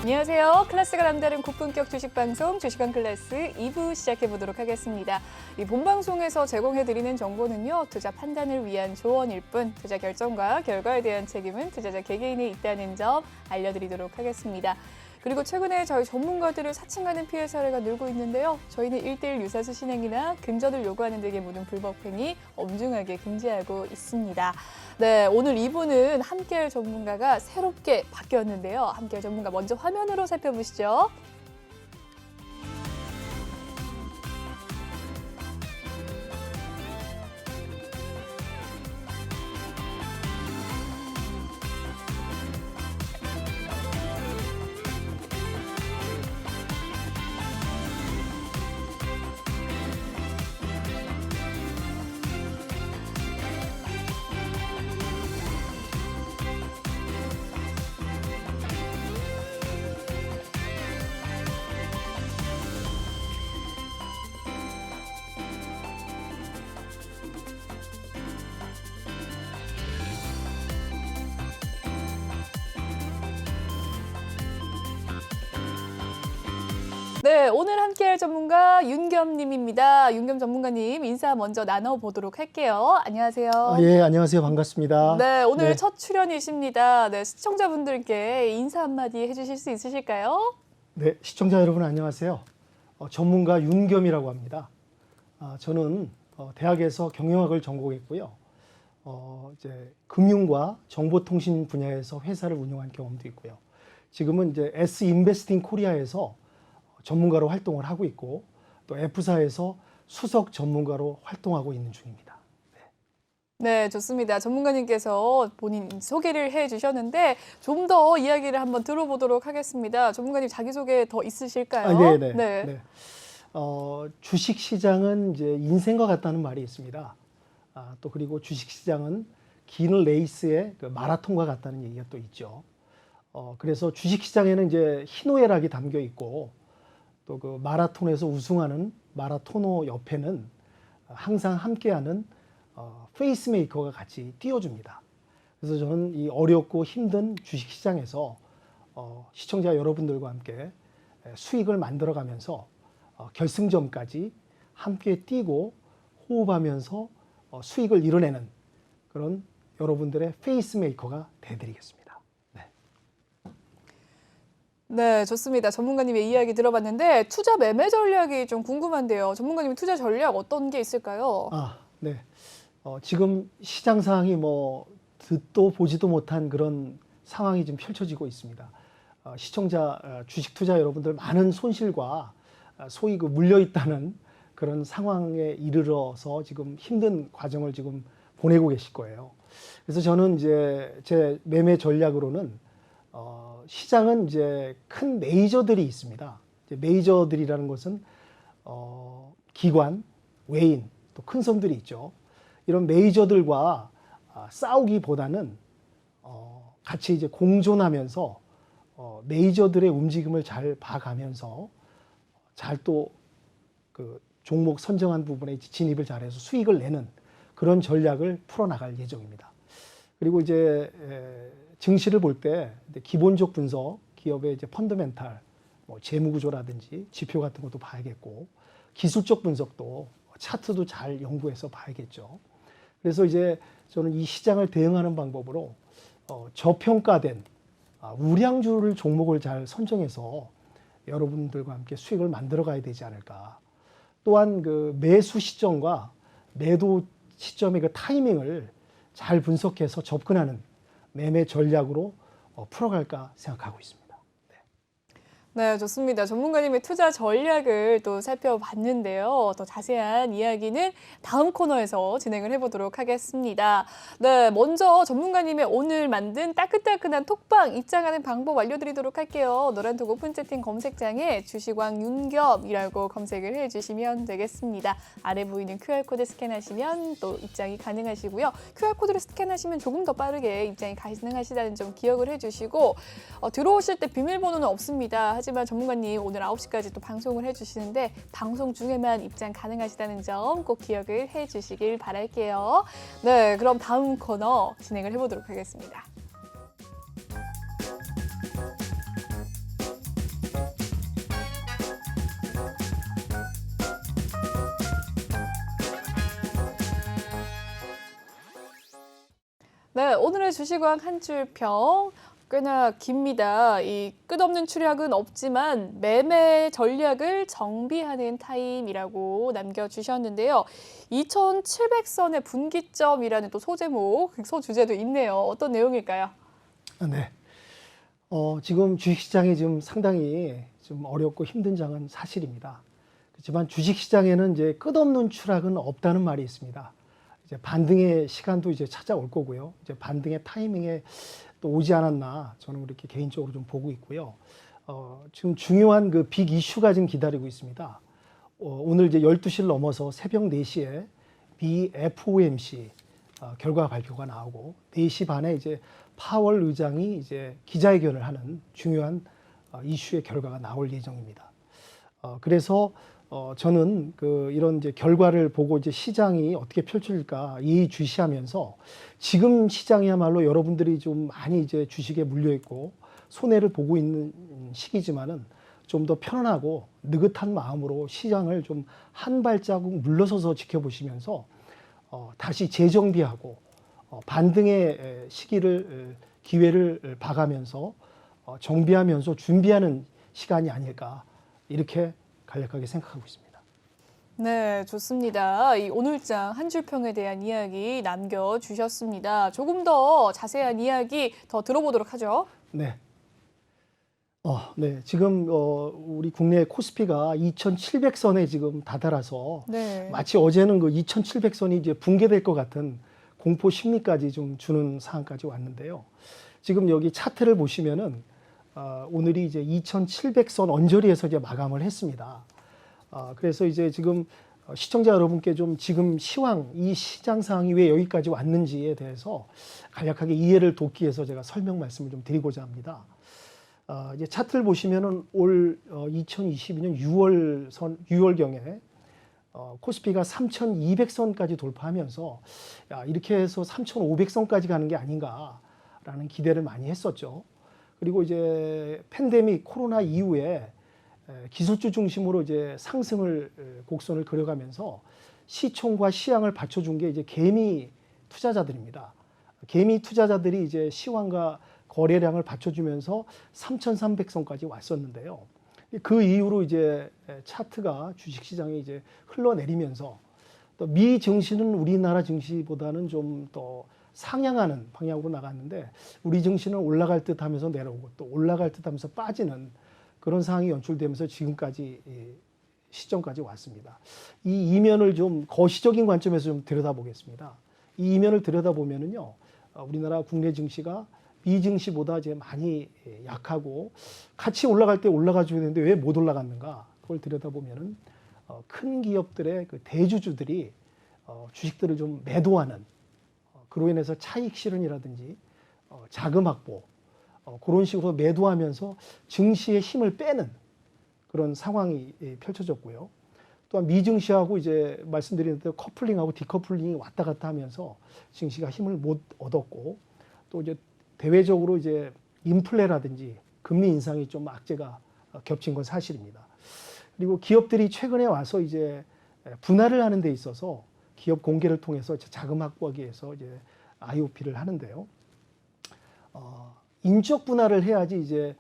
안녕하세요. 클래스가 남다른 고품격 주식방송 주식왕 클래스 2부 시작해보도록 하겠습니다. 이 본방송에서 제공해드리는 정보는요. 투자 판단을 위한 조언일 뿐 투자 결정과 결과에 대한 책임은 투자자 개개인에 있다는 점 알려드리도록 하겠습니다. 그리고 최근에 저희 전문가들을 사칭하는 피해 사례가 늘고 있는데요. 저희는 1:1 유사수 신행이나 금전을 요구하는 등의 모든 불법 행위 엄중하게 금지하고 있습니다. 네, 오늘 2부는 함께할 전문가가 새롭게 바뀌었는데요. 함께할 전문가 먼저 화면으로 살펴보시죠. 네, 오늘 함께할 전문가 윤겸님입니다. 윤겸 전문가님 인사 먼저 나눠보도록 할게요. 안녕하세요. 예, 안녕하세요. 반갑습니다. 네, 오늘 첫 출연이십니다. 네, 시청자분들께 인사 한마디 해주실 수 있으실까요? 네, 시청자 여러분 안녕하세요. 전문가 윤겸이라고 합니다. 저는 대학에서 경영학을 전공했고요. 이제 금융과 정보통신 분야에서 회사를 운영한 경험도 있고요. 지금은 이제 S 인베스팅 코리아에서 전문가로 활동을 하고 있고 또 F사에서 수석 전문가로 활동하고 있는 중입니다. 네, 좋습니다. 전문가님께서 본인 소개를 해주셨는데 좀 더 이야기를 한번 들어보도록 하겠습니다. 전문가님 자기소개 더 있으실까요? 네. 주식시장은 이제 인생과 같다는 말이 있습니다. 또 그리고 주식시장은 긴 레이스의 그 마라톤과 같다는 얘기가 또 있죠. 그래서 주식시장에는 이제 희노애락이 담겨 있고 또 그 마라톤에서 우승하는 마라토너 옆에는 항상 함께하는 페이스메이커가 같이 띄워줍니다. 그래서 저는 이 어렵고 힘든 주식시장에서 시청자 여러분들과 함께 수익을 만들어가면서 결승점까지 함께 뛰고 호흡하면서 수익을 이뤄내는 그런 여러분들의 페이스메이커가 되어드리겠습니다. 네, 좋습니다. 전문가님의 이야기 들어봤는데 투자 매매 전략이 좀 궁금한데요. 전문가님 투자 전략 어떤 게 있을까요? 네. 지금 시장 상황이 뭐 듣도 보지도 못한 그런 상황이 좀 펼쳐지고 있습니다. 시청자 주식 투자 여러분들 많은 손실과 소위 그 물려 있다는 그런 상황에 이르러서 지금 힘든 과정을 지금 보내고 계실 거예요. 그래서 저는 이제 제 매매 전략으로는 시장은 이제 큰 메이저들이 있습니다. 이제 메이저들이라는 것은 기관, 외인, 또 큰 손들이 있죠. 이런 메이저들과 싸우기보다는 같이 이제 공존하면서 메이저들의 움직임을 잘 봐가면서 잘 또 그 종목 선정한 부분에 진입을 잘해서 수익을 내는 그런 전략을 풀어나갈 예정입니다. 그리고 이제 증시를 볼 때 기본적 분석, 기업의 이제 펀더멘탈, 뭐 재무구조라든지 지표 같은 것도 봐야겠고 기술적 분석도 차트도 잘 연구해서 봐야겠죠. 그래서 이제 저는 이 시장을 대응하는 방법으로 저평가된 우량주를 종목을 잘 선정해서 여러분들과 함께 수익을 만들어 가야 되지 않을까. 또한 그 매수 시점과 매도 시점의 그 타이밍을 잘 분석해서 접근하는 매매 전략으로 풀어갈까 생각하고 있습니다. 네, 좋습니다. 전문가님의 투자 전략을 또 살펴봤는데요. 더 자세한 이야기는 다음 코너에서 진행을 해보도록 하겠습니다. 네, 먼저 전문가님의 오늘 만든 따끈따끈한 톡방 입장하는 방법 알려드리도록 할게요. 노란톡 오픈 채팅 검색창에 주식왕 윤겸이라고 검색을 해주시면 되겠습니다. 아래 보이는 QR코드 스캔하시면 또 입장이 가능하시고요. QR코드를 스캔하시면 조금 더 빠르게 입장이 가능하시다는 점 기억을 해주시고 들어오실 때 비밀번호는 없습니다. 하지만 전문가님 오늘 9시까지 또 방송을 해주시는데 방송 중에만 입장 가능하시다는 점 꼭 기억을 해주시길 바랄게요. 네, 그럼 다음 코너 진행을 해보도록 하겠습니다. 네, 오늘의 주식왕 한 줄 평 꽤나 깁니다. 이 끝없는 추락은 없지만 매매 전략을 정비하는 타임이라고 남겨주셨는데요. 2,700선의 분기점이라는 또 소제목, 소주제도 있네요. 어떤 내용일까요? 네. 지금 주식시장이 지금 상당히 좀 어렵고 힘든 장은 사실입니다. 그렇지만 주식시장에는 이제 끝없는 추락은 없다는 말이 있습니다. 이제 반등의 시간도 이제 찾아올 거고요. 이제 반등의 타이밍에 또 오지 않았나 저는 그렇게 개인적으로 좀 보고 있고요. 지금 중요한 그 빅 이슈가 지금 기다리고 있습니다. 오늘 이제 12시를 넘어서 새벽 4시에 BFOMC 결과 발표가 나오고 4시 반에 이제 파월 의장이 이제 기자회견을 하는 중요한 이슈의 결과가 나올 예정입니다. 그래서 저는 이런 이제 결과를 보고 이제 시장이 어떻게 펼쳐질까 예의주시하면서 지금 시장이야말로 여러분들이 좀 많이 이제 주식에 물려 있고 손해를 보고 있는 시기지만은 좀 더 편안하고 느긋한 마음으로 시장을 좀 한 발자국 물러서서 지켜보시면서 다시 재정비하고 반등의 시기를 기회를 봐가면서 정비하면서 준비하는 시간이 아닐까 이렇게 간략하게 생각하고 있습니다. 네, 좋습니다. 이 오늘장 한 줄 평에 대한 이야기 남겨주셨습니다. 조금 더 자세한 이야기 더 들어보도록 하죠. 네. 네. 지금 우리 국내 코스피가 2,700선에 지금 다다라서 네. 마치 어제는 그 2,700선이 이제 붕괴될 것 같은 공포 심리까지 좀 주는 상황까지 왔는데요. 지금 여기 차트를 보시면은 오늘이 이제 2,700선 언저리에서 이제 마감을 했습니다. 그래서 이제 지금 시청자 여러분께 좀 지금 시황, 이 시장 상황이 왜 여기까지 왔는지에 대해서 간략하게 이해를 돕기 위해서 제가 설명 말씀을 좀 드리고자 합니다. 이제 차트를 보시면은 올 2022년 6월경에 코스피가 3,200선까지 돌파하면서 이렇게 해서 3,500선까지 가는 게 아닌가라는 기대를 많이 했었죠. 그리고 이제 팬데믹 코로나 이후에 기술주 중심으로 이제 곡선을 그려가면서 시총과 시향을 받쳐준 게 이제 개미 투자자들입니다. 개미 투자자들이 이제 시황과 거래량을 받쳐주면서 3,300선까지 왔었는데요. 그 이후로 이제 차트가 주식시장이 이제 흘러내리면서 또 미 증시는 우리나라 증시보다는 좀 더 상향하는 방향으로 나갔는데 우리 증시는 올라갈 듯 하면서 내려오고 또 올라갈 듯 하면서 빠지는 그런 상황이 연출되면서 지금까지 시점까지 왔습니다. 이 이면을 좀 거시적인 관점에서 좀 들여다보겠습니다. 이 이면을 들여다보면은요, 우리나라 국내 증시가 미 증시보다 이제 많이 약하고 같이 올라갈 때 올라가줘야 되는데 왜 못 올라갔는가? 그걸 들여다보면은 큰 기업들의 그 대주주들이 주식들을 좀 매도하는 그로 인해서 차익 실현이라든지 자금 확보 그런 식으로 매도하면서 증시의 힘을 빼는 그런 상황이 펼쳐졌고요. 또한 미증시하고 이제 말씀드린 대로 커플링하고 디커플링이 왔다 갔다 하면서 증시가 힘을 못 얻었고 또 이제 대외적으로 이제 인플레라든지 금리 인상이 좀 악재가 겹친 건 사실입니다. 그리고 기업들이 최근에 와서 이제 분할을 하는 데 있어서 기업 공개를 통해서 자금 확보하기 위해서 이제 IOP를 하는데요. 인적 분할을 해야지 이제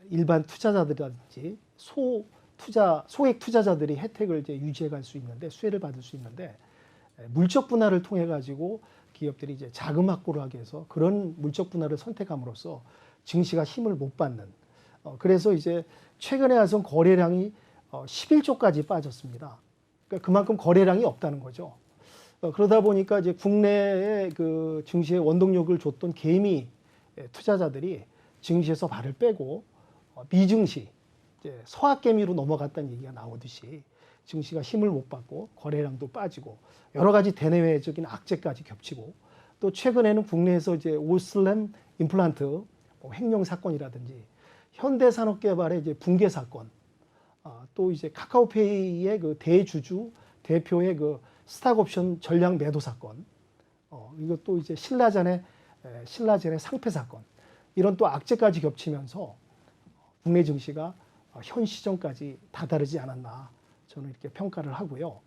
일반 투자자들이라든지 소액 투자자들이 혜택을 이제 유지해 갈 수 있는데 수혜를 받을 수 있는데 물적 분할을 통해 가지고 기업들이 이제 자금 확보를 하기 위해서 그런 물적 분할을 선택함으로써 증시가 힘을 못 받는 그래서 이제 최근에 와서 거래량이 11조까지 빠졌습니다. 그러니까 그만큼 거래량이 없다는 거죠. 그러다 보니까 이제 국내의 그 증시의 원동력을 줬던 개미 투자자들이 증시에서 발을 빼고 미증시 이제 서학개미로 넘어갔다는 얘기가 나오듯이 증시가 힘을 못 받고 거래량도 빠지고 여러 가지 대내외적인 악재까지 겹치고 또 최근에는 국내에서 이제 오슬램 임플란트 횡령 사건이라든지 현대산업개발의 이제 붕괴 사건 또 이제 카카오페이의 그 대주주 대표의 그 스탁옵션 전량 매도 사건 이것도 이제 신라젠의 상폐 사건 이런 또 악재까지 겹치면서 국내 증시가 현 시점까지 다다르지 않았나 저는 이렇게 평가를 하고요.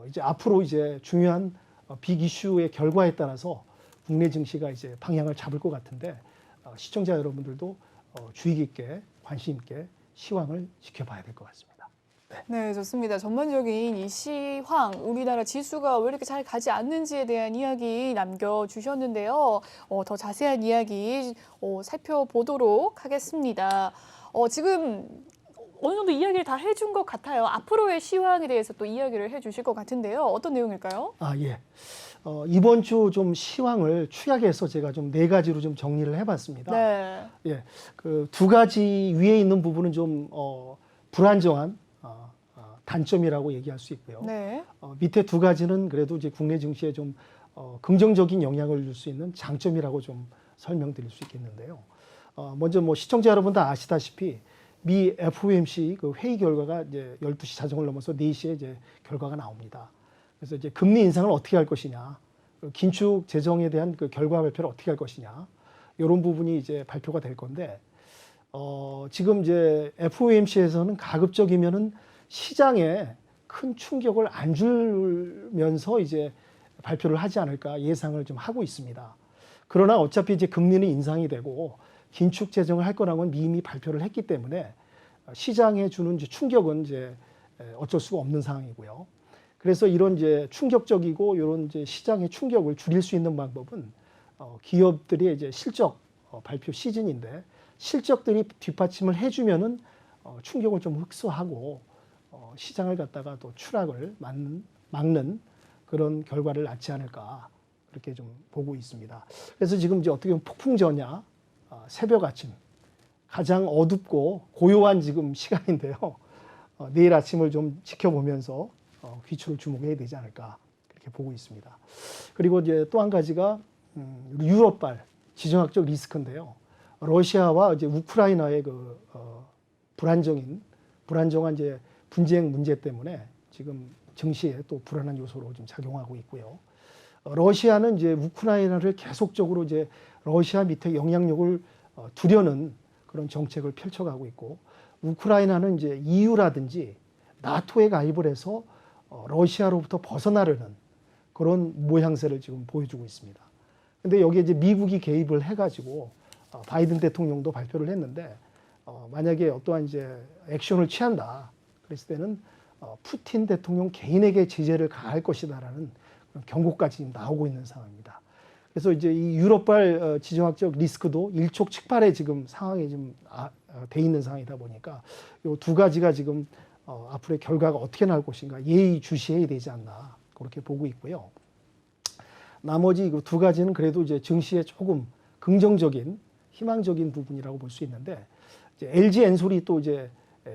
이제 앞으로 이제 중요한 빅 이슈의 결과에 따라서 국내 증시가 이제 방향을 잡을 것 같은데 시청자 여러분들도 주의 깊게 관심 있게 시황을 지켜봐야 될 것 같습니다. 네, 좋습니다. 전반적인 이 시황, 우리나라 지수가 왜 이렇게 잘 가지 않는지에 대한 이야기 남겨주셨는데요. 더 자세한 이야기 살펴보도록 하겠습니다. 지금 어느 정도 이야기를 다 해준 것 같아요. 앞으로의 시황에 대해서 또 이야기를 해주실 것 같은데요. 어떤 내용일까요? 예. 이번 주 좀 시황을 축약해서 제가 좀 4가지로 좀 정리를 해봤습니다. 네. 예. 그 2가지 위에 있는 부분은 좀 불안정한 단점이라고 얘기할 수 있고요. 네. 밑에 2가지는 그래도 이제 국내 증시에 좀 긍정적인 영향을 줄 수 있는 장점이라고 좀 설명드릴 수 있겠는데요. 먼저 뭐 시청자 여러분 다 아시다시피 미 FOMC 그 회의 결과가 이제 12시 자정을 넘어서 4시에 이제 결과가 나옵니다. 그래서 이제 금리 인상을 어떻게 할 것이냐, 긴축 재정에 대한 그 결과 발표를 어떻게 할 것이냐, 이런 부분이 이제 발표가 될 건데, 지금 이제 FOMC에서는 가급적이면은 시장에 큰 충격을 안 주면서 이제 발표를 하지 않을까 예상을 좀 하고 있습니다. 그러나 어차피 이제 금리는 인상이 되고 긴축 재정을 할 거라고는 이미 발표를 했기 때문에 시장에 주는 이제 충격은 이제 어쩔 수가 없는 상황이고요. 그래서 이런 이제 충격적이고 이런 이제 시장의 충격을 줄일 수 있는 방법은 기업들의 이제 실적 발표 시즌인데 실적들이 뒷받침을 해주면은 충격을 좀 흡수하고 시장을 갖다가 또 추락을 막는 그런 결과를 낳지 않을까 그렇게 좀 보고 있습니다. 그래서 지금 이제 어떻게 보면 폭풍전야 새벽 아침 가장 어둡고 고요한 지금 시간인데요. 내일 아침을 좀 지켜보면서 귀추를 주목해야 되지 않을까 그렇게 보고 있습니다. 그리고 이제 또 한 가지가 유럽발 지정학적 리스크인데요. 러시아와 이제 우크라이나의 그 불안정한 이제 분쟁 문제 때문에 지금 증시에 또 불안한 요소로 좀 작용하고 있고요. 러시아는 이제 우크라이나를 계속적으로 이제 러시아 밑에 영향력을 두려는 그런 정책을 펼쳐가고 있고, 우크라이나는 이제 EU라든지 나토에 가입을 해서 러시아로부터 벗어나려는 그런 모양새를 지금 보여주고 있습니다. 근데 여기에 이제 미국이 개입을 해가지고 바이든 대통령도 발표를 했는데, 만약에 어떠한 이제 액션을 취한다 그랬을 때는 푸틴 대통령 개인에게 제재를 가할 것이다라는 그런 경고까지 지금 나오고 있는 상황입니다. 그래서 이제 이 유럽발 지정학적 리스크도 일촉즉발의 지금 상황에 좀 돼 있는 상황이다 보니까 이 2가지가 지금 앞으로의 결과가 어떻게 나올 것인가 예의주시해야 되지 않나 그렇게 보고 있고요. 나머지 그 2가지는 그래도 이제 증시에 조금 긍정적인 희망적인 부분이라고 볼 수 있는데, 이제 LG 엔솔이 또 이제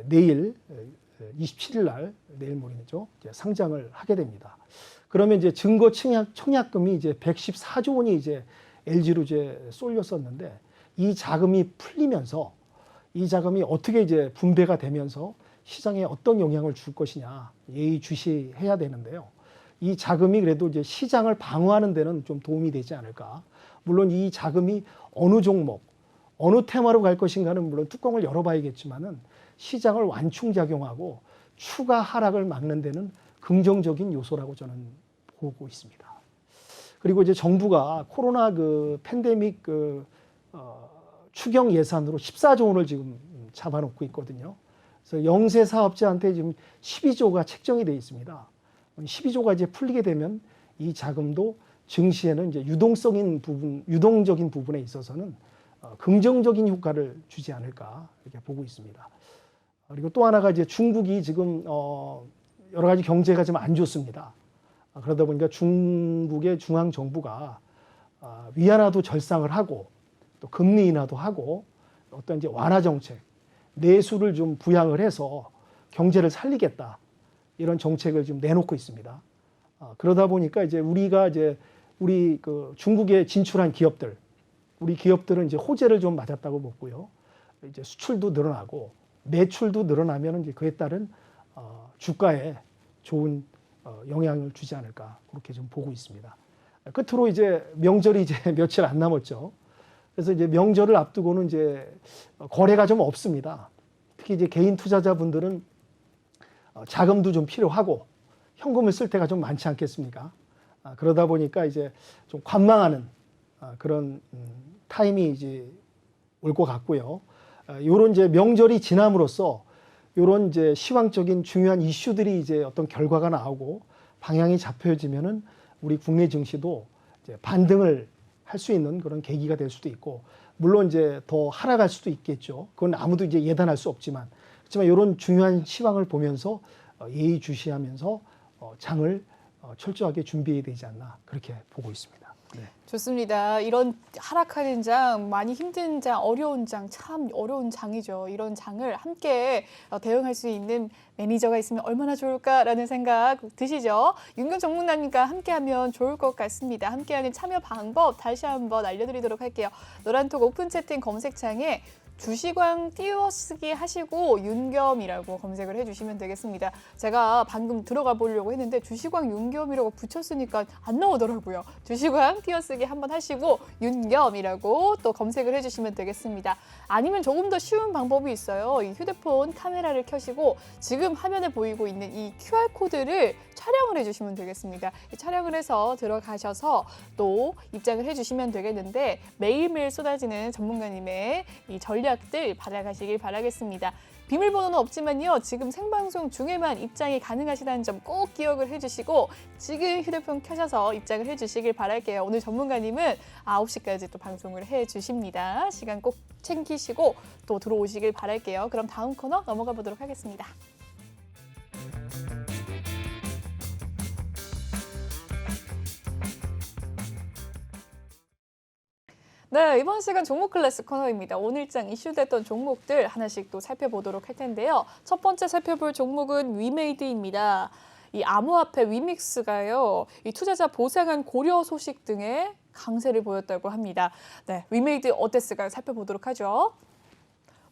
내일 27일 날 내일 모레죠 이제 상장을 하게 됩니다. 그러면 이제 증거 청약금이 이제 114조 원이 이제 LG로 이제 쏠렸었는데, 이 자금이 풀리면서 이 자금이 어떻게 이제 분배가 되면서 시장에 어떤 영향을 줄 것이냐 예의주시해야 되는데요. 이 자금이 그래도 이제 시장을 방어하는 데는 좀 도움이 되지 않을까. 물론 이 자금이 어느 종목, 어느 테마로 갈 것인가는 물론 뚜껑을 열어봐야겠지만은 시장을 완충작용하고 추가 하락을 막는 데는 긍정적인 요소라고 저는 보고 있습니다. 그리고 이제 정부가 코로나 그 팬데믹 추경 예산으로 14조 원을 지금 잡아놓고 있거든요. 그래서 영세 사업자한테 지금 12조가 책정이 되어 있습니다. 12조가 이제 풀리게 되면 이 자금도 증시에는 이제 유동적인 부분에 있어서는 긍정적인 효과를 주지 않을까 이렇게 보고 있습니다. 그리고 또 하나가 이제 중국이 지금 여러 가지 경제가 좀 안 좋습니다. 그러다 보니까 중국의 중앙 정부가 위안화도 절상을 하고 또 금리 인하도 하고 어떤 이제 완화 정책, 내수를 좀 부양을 해서 경제를 살리겠다 이런 정책을 지금 내놓고 있습니다. 그러다 보니까 이제 우리가 이제 우리 그 중국에 진출한 기업들, 우리 기업들은 이제 호재를 좀 맞았다고 보고요. 이제 수출도 늘어나고 매출도 늘어나면 이제 그에 따른 주가에 좋은 영향을 주지 않을까 그렇게 좀 보고 있습니다. 끝으로 이제 명절이 이제 며칠 안 남았죠. 그래서 이제 명절을 앞두고는 이제 거래가 좀 없습니다. 특히 이제 개인 투자자분들은 자금도 좀 필요하고 현금을 쓸 때가 좀 많지 않겠습니까? 그러다 보니까 이제 좀 관망하는 그런 타임이 이제 올 것 같고요. 요런 이제 명절이 지남으로써 요런 이제 시황적인 중요한 이슈들이 이제 어떤 결과가 나오고 방향이 잡혀지면은 우리 국내 증시도 이제 반등을 할 수 있는 그런 계기가 될 수도 있고, 물론 이제 더 하락할 수도 있겠죠. 그건 아무도 이제 예단할 수 없지만, 그렇지만 이런 중요한 시황을 보면서 예의주시하면서 장을 철저하게 준비해야 되지 않나, 그렇게 보고 있습니다. 네. 좋습니다. 이런 하락하는 장, 많이 힘든 장, 어려운 장, 참 어려운 장이죠. 이런 장을 함께 대응할 수 있는 매니저가 있으면 얼마나 좋을까라는 생각 드시죠? 윤경 전문가님과 함께하면 좋을 것 같습니다. 함께하는 참여 방법 다시 한번 알려드리도록 할게요. 노란톡 오픈 채팅 검색창에 주시광 띄어쓰기 하시고 윤겸이라고 검색을 해주시면 되겠습니다. 제가 방금 들어가 보려고 했는데 주시광 윤겸이라고 붙였으니까 안 나오더라고요. 주시광 띄어쓰기 한번 하시고 윤겸이라고 또 검색을 해주시면 되겠습니다. 아니면 조금 더 쉬운 방법이 있어요. 이 휴대폰 카메라를 켜시고 지금 화면에 보이고 있는 이 QR코드를 촬영을 해주시면 되겠습니다. 촬영을 해서 들어가셔서 또 입장을 해주시면 되겠는데 매일매일 쏟아지는 전문가님의 이 전략들 받아가시길 바라겠습니다. 비밀번호는 없지만요. 지금 생방송 중에만 입장이 가능하시다는 점 꼭 기억을 해주시고 지금 휴대폰 켜셔서 입장을 해주시길 바랄게요. 오늘 전문가님은 9시까지 또 방송을 해주십니다. 시간 꼭 챙기시고 또 들어오시길 바랄게요. 그럼 다음 코너 넘어가 보도록 하겠습니다. 네, 이번 시간 종목 클래스 코너입니다. 오늘장 이슈됐던 종목들 하나씩 또 살펴보도록 할 텐데요. 첫 번째 살펴볼 종목은 위메이드입니다. 이 암호화폐 위믹스가요, 이 투자자 보상안 고려 소식 등의 강세를 보였다고 합니다. 네, 위메이드 어땠을까요? 살펴보도록 하죠.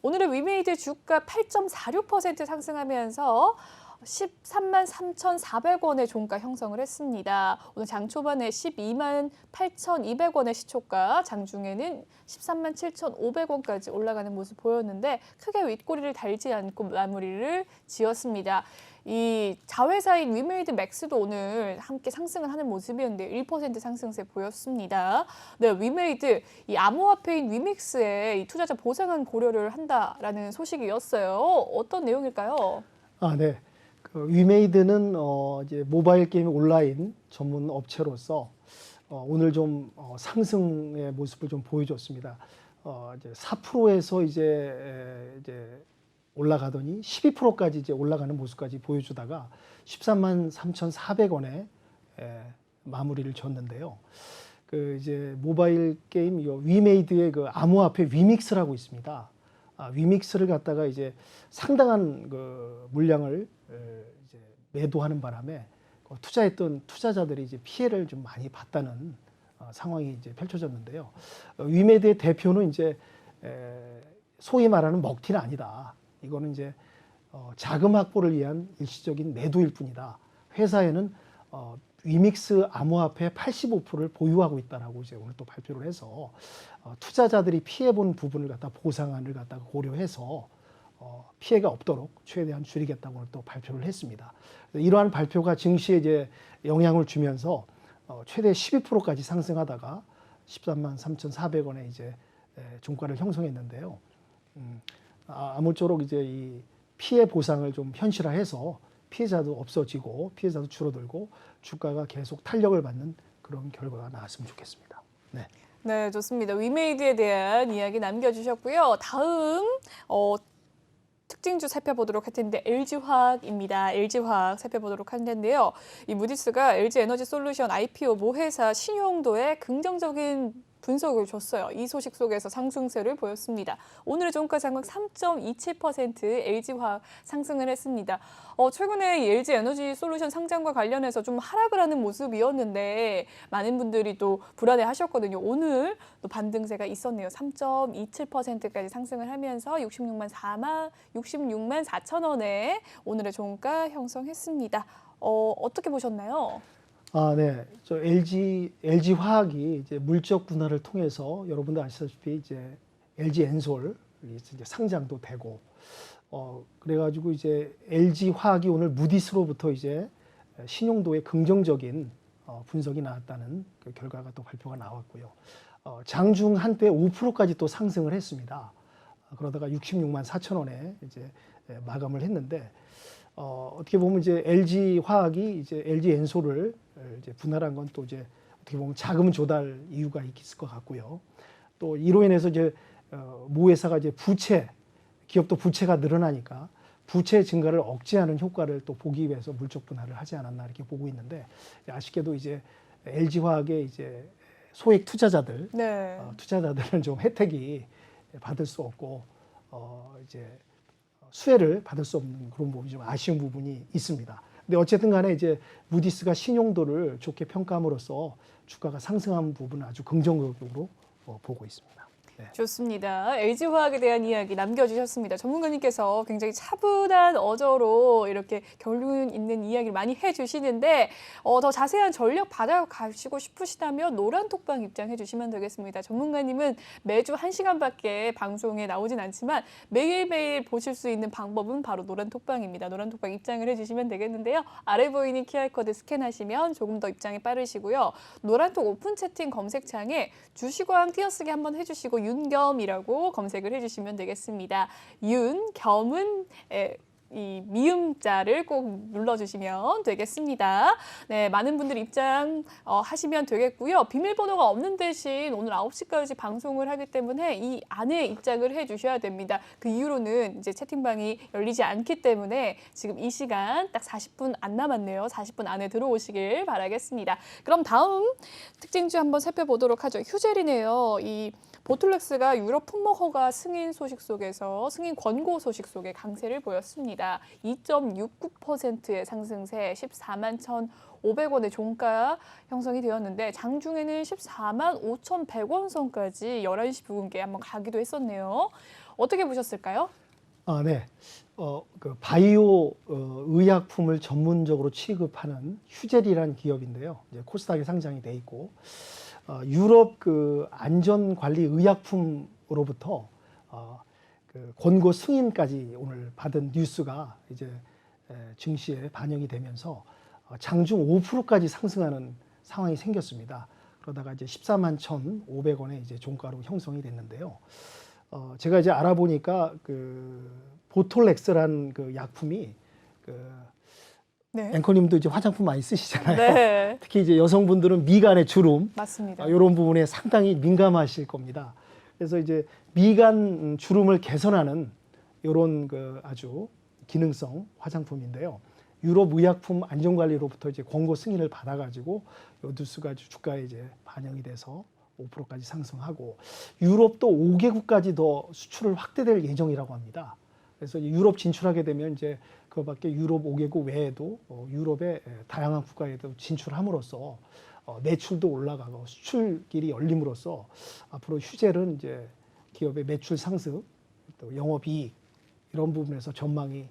오늘의 위메이드 주가 8.46% 상승하면서 13만 3,400원의 종가 형성을 했습니다. 오늘 장 초반에 12만 8,200원의 시초가, 장중에는 13만 7,500원까지 올라가는 모습 보였는데 크게 윗꼬리를 달지 않고 마무리를 지었습니다. 이 자회사인 위메이드 맥스도 오늘 함께 상승을 하는 모습이었는데 1% 상승세 보였습니다. 네, 위메이드, 이 암호화폐인 위믹스에 이 투자자 보상안 고려를 한다라는 소식이었어요. 어떤 내용일까요? 네. 위메이드는 이제 모바일 게임 온라인 전문 업체로서 오늘 좀 상승의 모습을 좀 보여줬습니다. 이제 4%에서 이제 올라가더니 12%까지 이제 올라가는 모습까지 보여주다가 13만 3,400원에 마무리를 졌는데요. 그 이제 모바일 게임 위메이드의 그 암호화폐 위믹스라고 있습니다. 위믹스를 갖다가 이제 상당한 그 물량을 이제 매도하는 바람에 투자했던 투자자들이 이제 피해를 좀 많이 봤다는 상황이 이제 펼쳐졌는데요. 위메이드의 대표는 이제 소위 말하는 먹튀는 아니다. 이거는 이제 자금 확보를 위한 일시적인 매도일 뿐이다. 회사에는 위믹스 암호화폐 85%를 보유하고 있다라고 이제 오늘 또 발표를 해서 투자자들이 피해본 부분을 갖다 보상안을 갖다가 고려해서 피해가 없도록 최대한 줄이겠다고 오늘 또 발표를 했습니다. 이러한 발표가 증시에 이제 영향을 주면서 최대 12%까지 상승하다가 13만 3,400원에 이제 종가를 형성했는데요. 아무쪼록 이제 이 피해 보상을 좀 현실화해서 피해자도 없어지고 피해자도 줄어들고 주가가 계속 탄력을 받는 그런 결과가 나왔으면 좋겠습니다. 네. 네, 좋습니다. 위메이드에 대한 이야기 남겨주셨고요. 다음 특징주 살펴보도록 할 텐데 LG화학입니다. LG화학 살펴보도록 할 텐데요. 이 무디스가 LG에너지솔루션 IPO 모회사 신용도에 긍정적인 분석을 줬어요. 이 소식 속에서 상승세를 보였습니다. 오늘의 종가 상승 3.27% LG화학 상승을 했습니다. 최근에 이 LG에너지솔루션 상장과 관련해서 좀 하락을 하는 모습이었는데 많은 분들이 또 불안해하셨거든요. 오늘 또 반등세가 있었네요. 3.27%까지 상승을 하면서 66만 4천 원에 오늘의 종가 형성했습니다. 어떻게 보셨나요? 네. 저 LG화학이 이제 물적 분할을 통해서 여러분들 아시다시피 이제 LG엔솔 이제 상장도 되고, 그래가지고 이제 LG화학이 오늘 무디스로부터 이제 신용도에 긍정적인 분석이 나왔다는 그 결과가 또 발표가 나왔고요. 장중 한때 5%까지 또 상승을 했습니다. 그러다가 66만 4천 원에 이제 마감을 했는데 어떻게 보면 이제 LG 화학이 이제 LG 엔솔을 이제 분할한 건 또 이제 어떻게 보면 자금 조달 이유가 있을 것 같고요. 또 이로 인해서 이제 모 회사가 이제 기업도 부채가 늘어나니까 부채 증가를 억제하는 효과를 또 보기 위해서 물적 분할을 하지 않았나 이렇게 보고 있는데 아쉽게도 이제 LG 화학의 이제 소액 투자자들, 네. 투자자들은 좀 혜택이 받을 수 없고 이제 수혜를 받을 수 없는 그런 부분이 좀 아쉬운 부분이 있습니다. 근데 어쨌든 간에 이제 무디스가 신용도를 좋게 평가함으로써 주가가 상승한 부분은 아주 긍정적으로 보고 있습니다. 네. 좋습니다. LG화학에 대한 이야기 남겨주셨습니다. 전문가님께서 굉장히 차분한 어조로 이렇게 결론 있는 이야기를 많이 해주시는데 더 자세한 전략 받아가시고 싶으시다면 노란톡방 입장해 주시면 되겠습니다. 전문가님은 매주 1시간밖에 방송에 나오진 않지만 매일매일 보실 수 있는 방법은 바로 노란톡방입니다. 노란톡방 입장을 해주시면 되겠는데요. 아래 보이는 QR코드 스캔하시면 조금 더 입장이 빠르시고요. 노란톡 오픈 채팅 검색창에 주식왕 띄어쓰기 한번 해주시고 윤겸이라고 검색을 해주시면 되겠습니다. 윤겸은 이 미음자를 꼭 눌러주시면 되겠습니다. 네, 많은 분들 입장 하시면 되겠고요. 비밀번호가 없는 대신 오늘 9시까지 방송을 하기 때문에 이 안에 입장을 해주셔야 됩니다. 그 이후로는 이제 채팅방이 열리지 않기 때문에 지금 이 시간 딱 40분 안 남았네요. 40분 안에 들어오시길 바라겠습니다. 그럼 다음 특징주 한번 살펴보도록 하죠. 휴젤이네요. 이 보툴렉스가 유럽 품목 허가 승인 소식 속에서 승인 권고 소식 속에 강세를 보였습니다. 2.69%의 상승세 14만 1,500원의 종가 형성이 되었는데 장중에는 14만 5,100원 선까지 11시 부근께 한번 가기도 했었네요. 어떻게 보셨을까요? 네. 그 바이오 의약품을 전문적으로 취급하는 휴젤이라는 기업인데요. 이제 코스닥에 상장이 돼 있고 유럽 그 안전관리의약품으로부터 그 권고 승인까지 오늘 받은 뉴스가 이제 증시에 반영이 되면서 장중 5%까지 상승하는 상황이 생겼습니다. 그러다가 이제 14만 1,500원에 이제 종가로 형성이 됐는데요. 제가 이제 알아보니까 그 보톨렉스라는 그 약품이 네. 앵커님도 이제 화장품 많이 쓰시잖아요. 네. 특히 이제 여성분들은 미간의 주름 맞습니다. 이런 부분에 상당히 민감하실 겁니다. 그래서 이제 미간 주름을 개선하는 이런 그 아주 기능성 화장품인데요. 유럽 의약품 안전관리로부터 이제 권고 승인을 받아가지고 요 뉴스가 주가에 이제 반영이 돼서 5%까지 상승하고 유럽도 5개국까지 더 수출을 확대될 예정이라고 합니다. 그래서 유럽 진출하게 되면 이제 그밖에 유럽 5개국 외에도 유럽의 다양한 국가에도 진출함으로써 매출도 올라가고 수출길이 열림으로써 앞으로 휴젤은 이제 기업의 매출 상승, 또 영업이익 이런 부분에서 전망이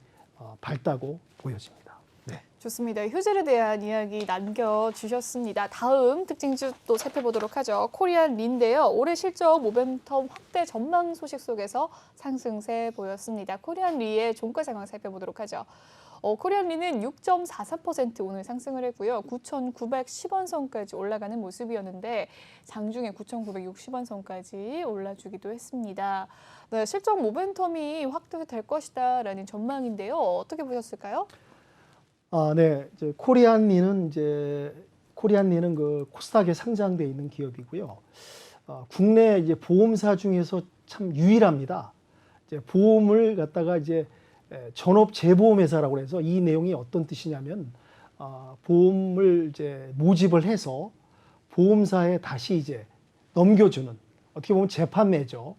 밝다고 보여집니다. 네. 좋습니다. 휴젤에 대한 이야기 남겨주셨습니다. 다음 특징주 또 살펴보도록 하죠. 코리안리인데요. 올해 실적 모멘텀 확대 전망 소식 속에서 상승세 보였습니다. 코리안리의 종가 상황 살펴보도록 하죠. 코리안리는 6.43% 오늘 상승을 했고요. 9,910원 선까지 올라가는 모습이었는데 장중에 9,960원 선까지 올라주기도 했습니다. 네, 실적 모멘텀이 확대될 것이다라는 전망인데요. 어떻게 보셨을까요? 네. 이제 코리안리는 그 코스닥에 상장돼 있는 기업이고요. 국내 이제 보험사 중에서 참 유일합니다. 이제 보험을 갖다가 이제 전업 재보험 회사라고 해서 이 내용이 어떤 뜻이냐면 보험을 이제 모집을 해서 보험사에 다시 이제 넘겨주는 어떻게 보면 재판매죠.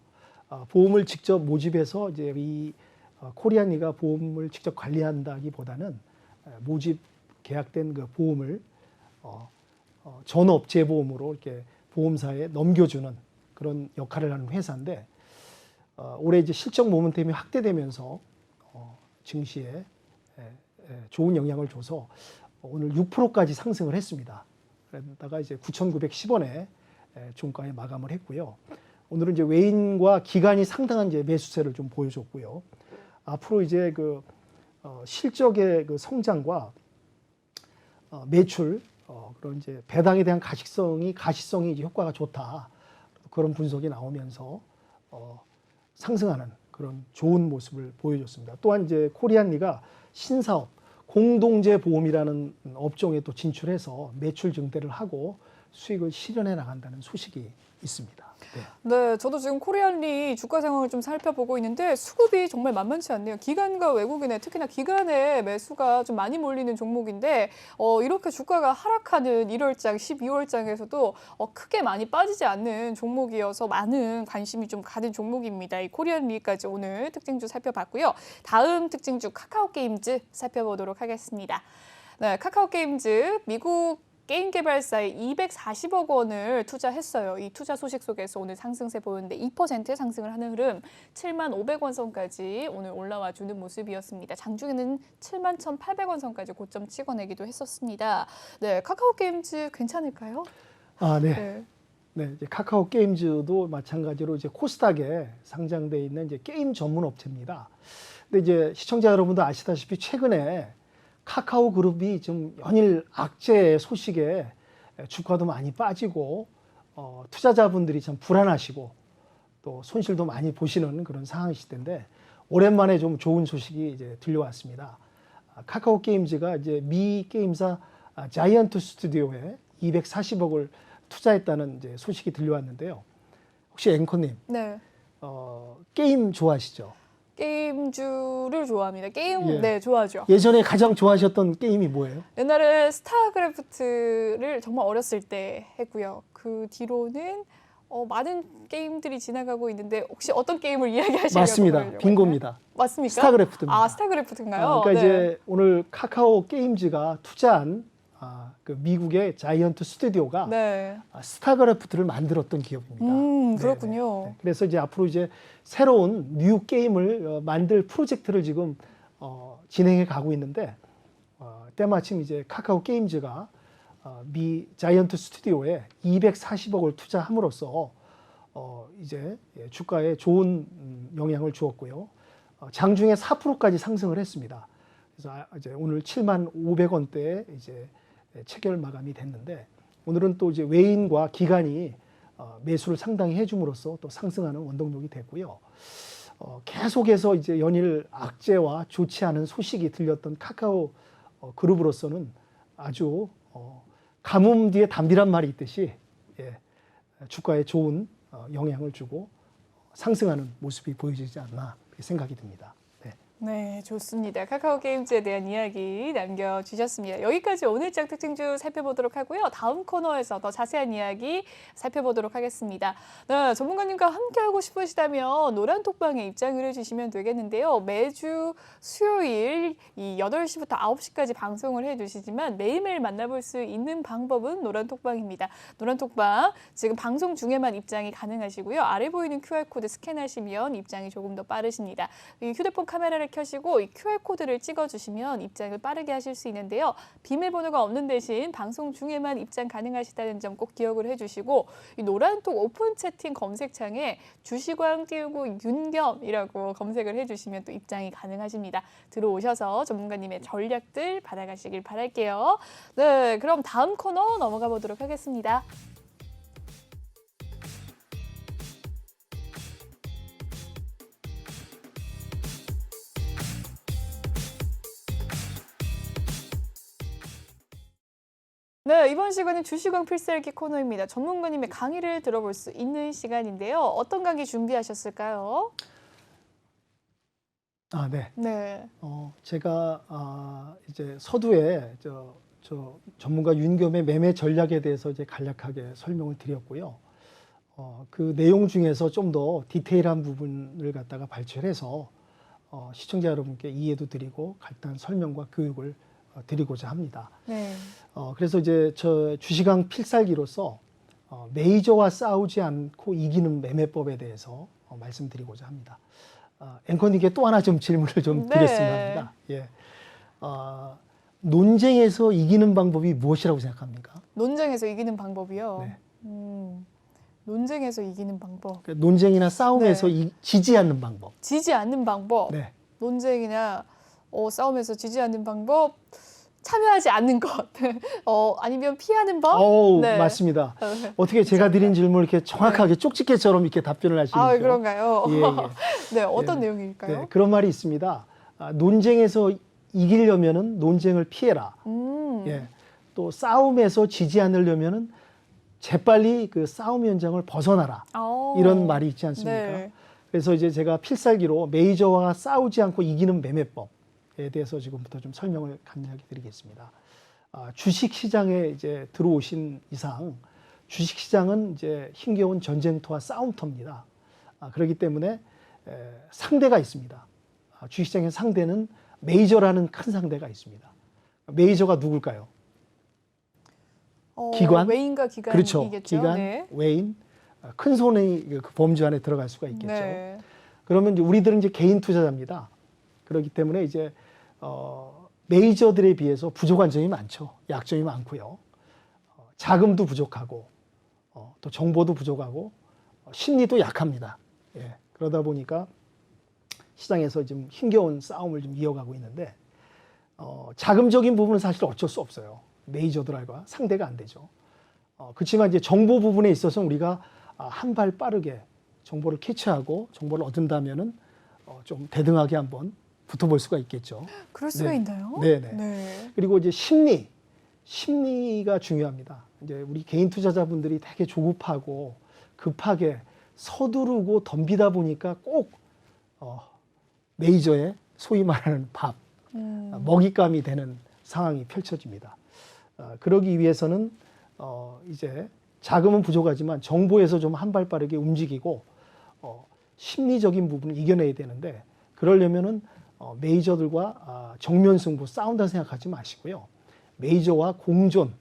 보험을 직접 모집해서 이제 이 코리안리가 보험을 직접 관리한다기보다는 모집 계약된 그 보험을 전업 재보험으로 이렇게 보험사에 넘겨주는 그런 역할을 하는 회사인데 올해 이제 실적 모멘텀이 확대되면서 증시에 좋은 영향을 줘서 오늘 6%까지 상승을 했습니다. 그러다가 이제 9,910원에 종가에 마감을 했고요. 오늘은 이제 외인과 기관이 상당한 이제 매수세를 좀 보여줬고요. 앞으로 이제 그 실적의 그 성장과 매출 그런 이제 배당에 대한 가시성이 이제 효과가 좋다. 그런 분석이 나오면서 상승하는 그런 좋은 모습을 보여줬습니다. 또한 이제 코리안리가 신사업, 공동제 보험이라는 업종에 또 진출해서 매출 증대를 하고 수익을 실현해 나간다는 소식이 있습니다. 네. 네, 저도 지금 코리안리 주가 상황을 좀 살펴보고 있는데 수급이 정말 만만치 않네요. 기관과 외국인의 특히나 기관의 매수가 좀 많이 몰리는 종목인데 이렇게 주가가 하락하는 1월장, 12월장에서도 크게 많이 빠지지 않는 종목이어서 많은 관심이 좀 가는 종목입니다. 이 코리안리까지 오늘 특징주 살펴봤고요. 다음 특징주 카카오게임즈 살펴보도록 하겠습니다. 네, 카카오게임즈 미국 게임 개발사에 240억 원을 투자했어요. 이 투자 소식 속에서 오늘 상승세 보였는데 2% 상승을 하는 흐름 7만 500원 선까지 오늘 올라와 주는 모습이었습니다. 장중에는 7만 1,800원 선까지 고점 찍어내기도 했었습니다. 네, 카카오게임즈 괜찮을까요? 아, 네. 네. 네, 이제 카카오 게임즈도 마찬가지로 이제 코스닥에 상장돼 있는 이제 게임 전문 업체입니다. 근데 이제 시청자 여러분도 아시다시피 최근에 카카오 그룹이 좀 연일 악재 소식에 주가도 많이 빠지고 투자자분들이 참 불안하시고 또 손실도 많이 보시는 그런 상황이실 텐데 오랜만에 좀 좋은 소식이 이제 들려왔습니다. 카카오 게임즈가 이제 미 게임사 자이언트 스튜디오에 240억을 투자했다는 이제 소식이 들려왔는데요. 혹시 앵커님, 네. 게임 좋아하시죠? 게임주를 좋아합니다. 게임, 예. 네, 좋아하죠. 예전에 가장 좋아하셨던 게임이 뭐예요? 옛날에 스타크래프트를 정말 어렸을 때 했고요. 그 뒤로는 많은 게임들이 지나가고 있는데 혹시 어떤 게임을 이야기하시려고 맞습니다. 그러려고 빙고입니다. 할까요? 맞습니까? 스타크래프트입니다. 아, 스타크래프트인가요? 그러니까 네. 이제 오늘 카카오 게임즈가 투자한 그 미국의 자이언트 스튜디오가 네. 스타크래프트를 만들었던 기업입니다. 그렇군요. 네. 그래서 이제 앞으로 이제 새로운 뉴 게임을 만들 프로젝트를 지금 진행해 가고 있는데 때마침 이제 카카오 게임즈가 미 자이언트 스튜디오에 240억을 투자함으로써 이제 주가에 좋은 영향을 주었고요. 장중에 4%까지 상승을 했습니다. 그래서 이제 오늘 7만 500원대에 이제 체결 마감이 됐는데 오늘은 또 이제 외인과 기관이 매수를 상당히 해줌으로써 또 상승하는 원동력이 됐고요. 계속해서 이제 연일 악재와 좋지 않은 소식이 들렸던 카카오 그룹으로서는 아주 가뭄 뒤에 담비란 말이 있듯이 주가에 좋은 영향을 주고 상승하는 모습이 보여지지 않나 생각이 듭니다. 네, 좋습니다. 카카오 게임즈에 대한 이야기 남겨주셨습니다. 여기까지 오늘장 특징주 살펴보도록 하고요. 다음 코너에서 더 자세한 이야기 살펴보도록 하겠습니다. 네, 전문가님과 함께하고 싶으시다면 노란톡방에 입장을 해주시면 되겠는데요. 매주 수요일 이 8시부터 9시까지 방송을 해주시지만 매일매일 만나볼 수 있는 방법은 노란톡방입니다. 노란톡방 지금 방송 중에만 입장이 가능하시고요. 아래 보이는 QR코드 스캔하시면 입장이 조금 더 빠르십니다. 이 휴대폰 카메라를 켜시고 이 QR코드를 찍어주시면 입장을 빠르게 하실 수 있는데요. 비밀번호가 없는 대신 방송 중에만 입장 가능하시다는 점 꼭 기억을 해주시고 이 노란톡 오픈 채팅 검색창에 주시광 띄우고 윤겸이라고 검색을 해주시면 또 입장이 가능하십니다. 들어오셔서 전문가님의 전략들 받아가시길 바랄게요. 네, 그럼 다음 코너 넘어가 보도록 하겠습니다. 네, 이번 시간은 주시광 필살기 코너입니다. 전문가님의 강의를 들어볼 수 있는 시간인데요. 어떤 강의 준비하셨을까요? 아, 네. 네. 제가 이제 서두에 저 전문가 윤겸의 매매 전략에 대해서 이제 간략하게 설명을 드렸고요. 그 내용 중에서 좀 더 디테일한 부분을 갖다가 발췌해서 시청자 여러분께 이해도 드리고 간단한 설명과 교육을 드리고자 합니다. 네. 그래서 이제 저 주시강 필살기로서 메이저와 싸우지 않고 이기는 매매법에 대해서 말씀드리고자 합니다. 앵커님께 또 하나 좀 질문을 좀 네. 드렸으면 합니다. 예. 논쟁에서 이기는 방법이 무엇이라고 생각합니까? 논쟁에서 이기는 방법이요. 네. 논쟁에서 이기는 방법. 그러니까 논쟁이나 싸움에서 네. 지지 않는 방법. 지지 않는 방법. 네. 논쟁이나 싸움에서 지지 않는 방법. 참여하지 않는 것, 아니면 피하는 법? 네. 맞습니다. 어떻게 제가 드린 질문을 이렇게 정확하게 쪽집게처럼 이렇게 답변을 하시는지요? 아, 그런가요? 예, 예. 네, 어떤 네. 내용일까요? 네, 그런 말이 있습니다. 논쟁에서 이기려면은 논쟁을 피해라. 예. 또 싸움에서 지지 않으려면은 재빨리 그 싸움 현장을 벗어나라. 이런 말이 있지 않습니까? 네. 그래서 이제 제가 필살기로 메이저와 싸우지 않고 이기는 매매법에 대해서 지금부터 좀 설명을 간략히 드리겠습니다. 주식 시장에 이제 들어오신 이상 주식 시장은 이제 힘겨운 전쟁터와 싸움터입니다. 그렇기 때문에 상대가 있습니다. 주식 시장의 상대는 메이저라는 큰 상대가 있습니다. 메이저가 누굴까요? 기관? 외인과 기관이겠죠. 그렇죠. 기관, 네. 외인, 큰 손이 그 범주 안에 들어갈 수가 있겠죠. 네. 그러면 이제 우리들은 이제 개인 투자자입니다. 그렇기 때문에 이제 메이저들에 비해서 부족한 점이 많죠. 약점이 많고요. 자금도 부족하고 또 정보도 부족하고 심리도 약합니다. 예. 그러다 보니까 시장에서 좀 힘겨운 싸움을 좀 이어가고 있는데 자금적인 부분은 사실 어쩔 수 없어요. 메이저들과 상대가 안 되죠. 그렇지만 이제 정보 부분에 있어서 우리가 한 발 빠르게 정보를 캐치하고 정보를 얻은다면은 좀 대등하게 한번 붙어볼 수가 있겠죠. 그럴 수가 네. 있나요? 네네. 네. 그리고 이제 심리가 중요합니다. 이제 우리 개인 투자자분들이 되게 조급하고 급하게 서두르고 덤비다 보니까 꼭 메이저의 소위 말하는 밥, 먹잇감이 되는 상황이 펼쳐집니다. 그러기 위해서는 이제 자금은 부족하지만 정보에서 좀 한 발 빠르게 움직이고 심리적인 부분을 이겨내야 되는데 그러려면은 메이저들과 정면 승부 싸운다 생각하지 마시고요. 메이저와 공존,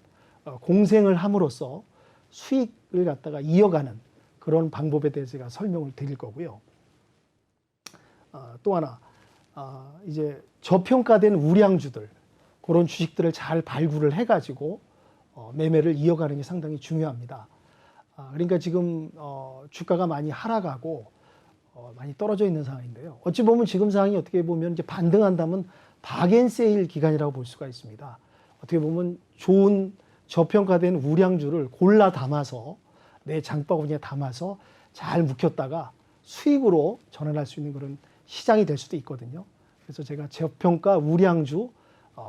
공생을 함으로써 수익을 갖다가 이어가는 그런 방법에 대해서 제가 설명을 드릴 거고요. 또 하나 이제 저평가된 우량주들 그런 주식들을 잘 발굴을 해가지고 매매를 이어가는 게 상당히 중요합니다. 그러니까 지금 주가가 많이 하락하고 많이 떨어져 있는 상황인데요. 어찌 보면 지금 상황이 어떻게 보면 이제 반등한다면 박앤세일 기간이라고 볼 수가 있습니다. 어떻게 보면 좋은 저평가된 우량주를 골라 담아서 내 장바구니에 담아서 잘 묵혔다가 수익으로 전환할 수 있는 그런 시장이 될 수도 있거든요. 그래서 제가 저평가 우량주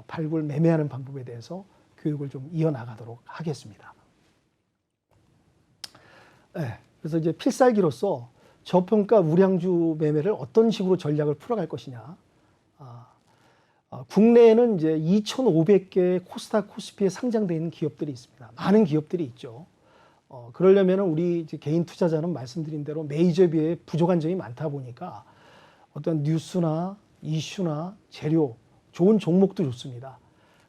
발굴 매매하는 방법에 대해서 교육을 좀 이어나가도록 하겠습니다. 네, 그래서 이제 필살기로서 저평가 우량주 매매를 어떤 식으로 전략을 풀어갈 것이냐. 국내에는 이제 2,500개의 코스닥 코스피에 상장되어 있는 기업들이 있습니다. 많은 기업들이 있죠. 그러려면 우리 이제 개인 투자자는 말씀드린 대로 메이저에 비해 부족한 점이 많다 보니까 어떤 뉴스나 이슈나 재료, 좋은 종목도 좋습니다.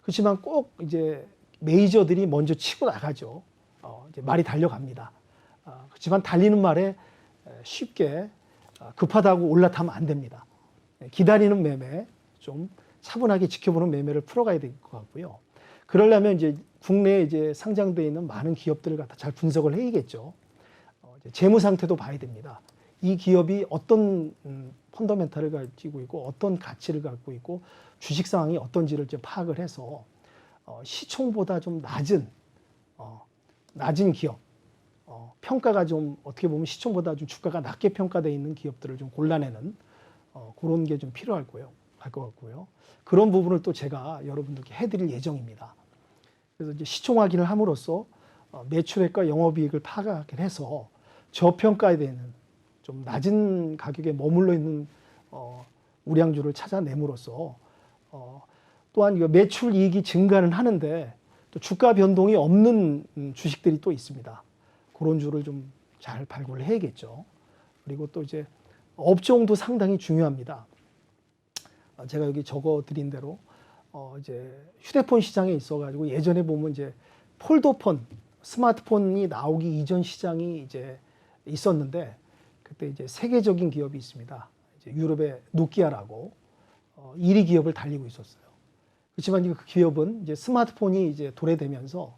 그렇지만 꼭 이제 메이저들이 먼저 치고 나가죠. 이제 말이 달려갑니다. 그렇지만 달리는 말에 쉽게 급하다고 올라타면 안 됩니다. 기다리는 매매, 좀 차분하게 지켜보는 매매를 풀어가야 될 것 같고요. 그러려면 이제 국내에 이제 상장되어 있는 많은 기업들을 갖다 잘 분석을 해야겠죠. 재무 상태도 봐야 됩니다. 이 기업이 어떤 펀더멘탈을 가지고 있고 어떤 가치를 갖고 있고 주식 상황이 어떤지를 좀 파악을 해서 시총보다 좀 낮은 기업, 평가가 좀 어떻게 보면 시총보다 좀 주가가 낮게 평가되어 있는 기업들을 좀 골라내는 그런 게 좀 필요할 것 같고요. 그런 부분을 또 제가 여러분들께 해드릴 예정입니다. 그래서 이제 시총 확인을 함으로써 매출액과 영업이익을 파악을 해서 저평가에 되는 좀 낮은 가격에 머물러 있는 우량주를 찾아냄으로써 또한 매출 이익이 증가는 하는데 또 주가 변동이 없는 주식들이 또 있습니다. 그런 주를 좀 잘 발굴을 해야겠죠. 그리고 또 이제 업종도 상당히 중요합니다. 제가 여기 적어 드린 대로 이제 휴대폰 시장에 있어가지고 예전에 보면 이제 폴더폰, 스마트폰이 나오기 이전 시장이 이제 있었는데 그때 이제 세계적인 기업이 있습니다. 이제 유럽의 노키아라고 1위 기업을 달리고 있었어요. 그렇지만 그 기업은 이제 스마트폰이 이제 도래되면서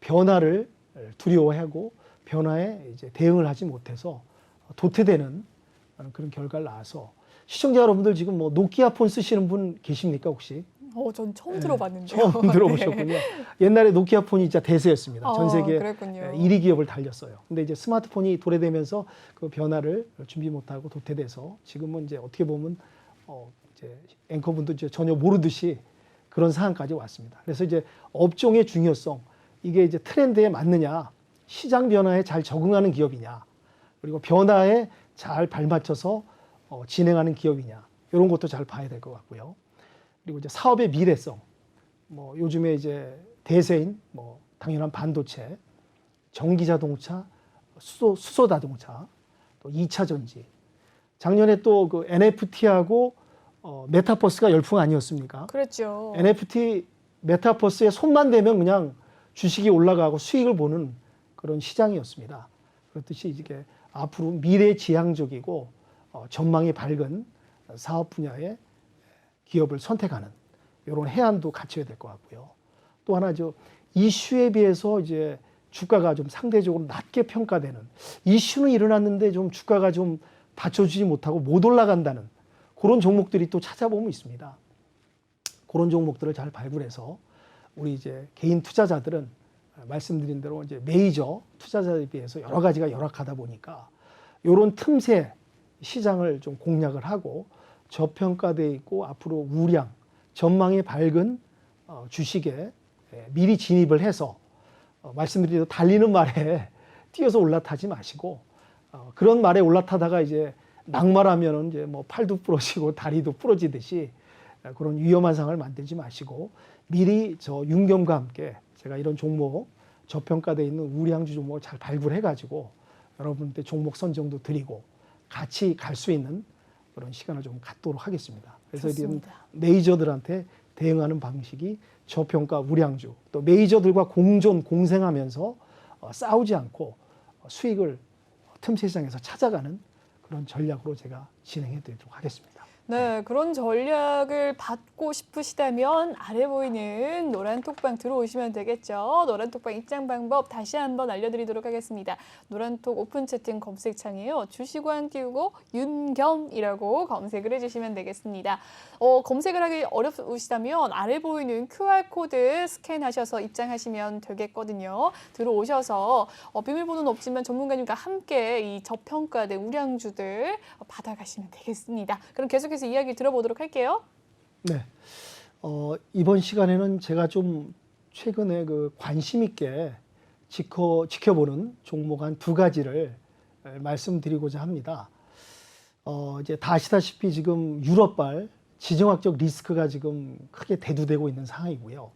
변화를 두려워하고 변화에 이제 대응을 하지 못해서 도태되는 그런 결과를 낳아서 시청자 여러분들 지금 뭐 노키아 폰 쓰시는 분 계십니까 혹시? 전 처음 들어봤는데요. 처음 들어보셨군요. 네. 옛날에 노키아 폰이 진짜 대세였습니다. 전 세계 그랬군요. 1위 기업을 달렸어요. 근데 이제 스마트폰이 도래되면서 그 변화를 준비 못하고 도태돼서 지금은 이제 어떻게 보면 이제 앵커분도 이제 전혀 모르듯이 그런 상황까지 왔습니다. 그래서 이제 업종의 중요성, 이게 이제 트렌드에 맞느냐, 시장 변화에 잘 적응하는 기업이냐, 그리고 변화에 잘 발맞춰서 진행하는 기업이냐, 이런 것도 잘 봐야 될 것 같고요. 그리고 이제 사업의 미래성, 뭐 요즘에 이제 대세인 뭐 당연한 반도체, 전기 자동차, 수소 자동차, 또 2차 전지. 작년에 또 그 NFT하고 메타버스가 열풍 아니었습니까? 그랬죠. NFT 메타버스에 손만 대면 그냥 주식이 올라가고 수익을 보는 그런 시장이었습니다. 그렇듯이 이게 앞으로 미래지향적이고 전망이 밝은 사업 분야의 기업을 선택하는 이런 해안도 갖춰야 될 것 같고요. 또 하나죠. 이슈에 비해서 이제 주가가 좀 상대적으로 낮게 평가되는, 이슈는 일어났는데 좀 주가가 좀 받쳐주지 못하고 못 올라간다는 그런 종목들이 또 찾아보면 있습니다. 그런 종목들을 잘 발굴해서 우리 이제 개인 투자자들은 말씀드린 대로 이제 메이저 투자자에 비해서 여러 가지가 열악하다 보니까 이런 틈새 시장을 좀 공략을 하고 저평가되어 있고 앞으로 우량, 전망이 밝은 주식에 미리 진입을 해서 말씀드린 대로 달리는 말에 뛰어서 올라타지 마시고 그런 말에 올라타다가 이제 낙말하면은 이제 뭐 팔도 부러지고 다리도 부러지듯이 그런 위험한 상황을 만들지 마시고 미리 저 윤경과 함께 제가 이런 종목 저평가되어 있는 우량주 종목을 잘 발굴해 가지고 여러분한테 종목 선정도 드리고 같이 갈 수 있는 그런 시간을 좀 갖도록 하겠습니다. 그래서 이런 메이저들한테 대응하는 방식이 저평가 우량주, 또 메이저들과 공존 공생하면서 싸우지 않고 수익을 틈새 시장에서 찾아가는 그런 전략으로 제가 진행해 드리도록 하겠습니다. 네, 그런 전략을 받고 싶으시다면 아래 보이는 노란 톡방 들어오시면 되겠죠. 노란 톡방 입장 방법 다시 한번 알려드리도록 하겠습니다. 노란 톡 오픈 채팅 검색창에요. 주식왕 띄우고 윤겸이라고 검색을 해주시면 되겠습니다. 검색을 하기 어려우시다면 아래 보이는 QR코드 스캔하셔서 입장하시면 되겠거든요. 들어오셔서 비밀번호는 없지만 전문가님과 함께 이 저평가된 우량주들 받아가시면 되겠습니다. 그럼 계속해서 이야기 들어보도록 할게요. 네. 이번 시간에는 제가 좀 최근에 그 관심 있게 지켜보는 종목 한 두 가지를 말씀드리고자 합니다. 이제 다 아시다시피 지금 유럽발 지정학적 리스크가 지금 크게 대두되고 있는 상황이고요.